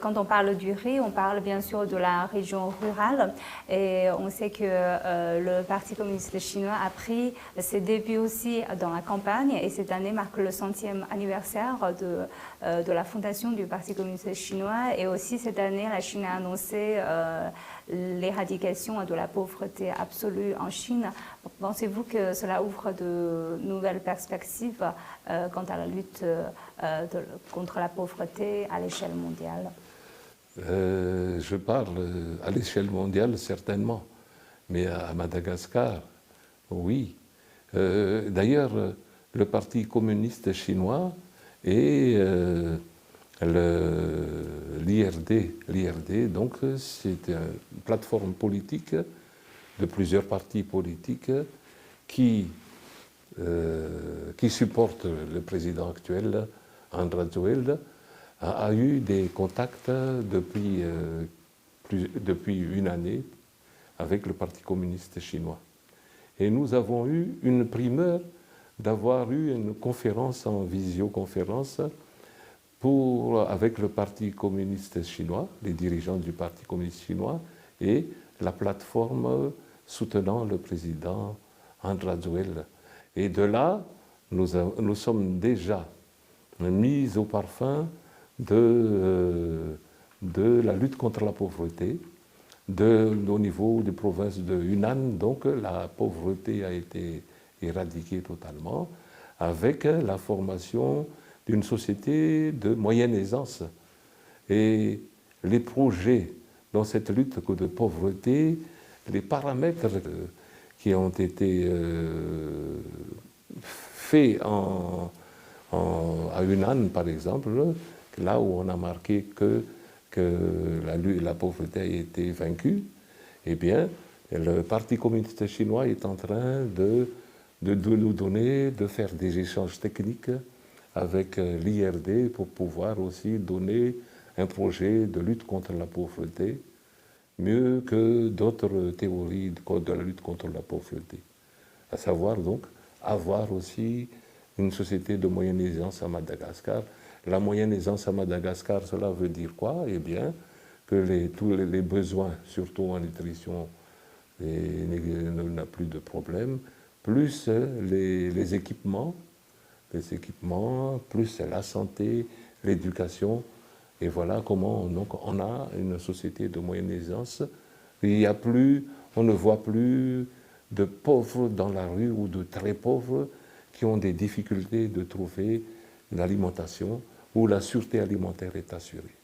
Quand on parle du riz, on parle bien sûr de la région rurale et on sait que le Parti communiste chinois a pris ses débuts aussi dans la campagne et cette année marque le 100e anniversaire de la fondation du Parti communiste chinois et aussi cette année la Chine a annoncé l'éradication de la pauvreté absolue en Chine. Pensez-vous que cela ouvre de nouvelles perspectives quant à la lutte contre la pauvreté à l'échelle mondiale? Je parle à l'échelle mondiale certainement, mais à Madagascar, oui. D'ailleurs, le Parti communiste chinois et l'IRD, donc c'est une plateforme politique de plusieurs partis politiques qui supportent le président actuel, André Joël, a eu des contacts depuis une année avec le Parti communiste chinois. Et nous avons eu une primeur d'avoir eu une conférence en visioconférence avec le Parti communiste chinois, les dirigeants du Parti communiste chinois et la plateforme soutenant le président André Joël. Et de là, nous sommes déjà mis au parfum de la lutte contre la pauvreté. Au niveau des provinces de Yunnan, donc la pauvreté a été éradiquée totalement, avec la formation d'une société de moyenne aisance. Et les projets dans cette lutte de pauvreté, les paramètres qui ont été faits à Yunnan, par exemple, là où on a marqué que la pauvreté a été vaincue, eh bien, le Parti communiste chinois est en train de nous donner, de faire des échanges techniques avec l'IRD pour pouvoir aussi donner un projet de lutte contre la pauvreté, mieux que d'autres théories de la lutte contre la pauvreté. À savoir donc avoir aussi une société de moyenne aisance à Madagascar. La moyenne aisance à Madagascar, cela veut dire quoi? Eh bien, que tous les besoins, surtout en nutrition, n'a plus de problème, plus les équipements, plus la santé, l'éducation. Et voilà comment donc, on a une société de moyenne aisance. On ne voit plus de pauvres dans la rue ou de très pauvres qui ont des difficultés de trouver l'alimentation où la sûreté alimentaire est assurée.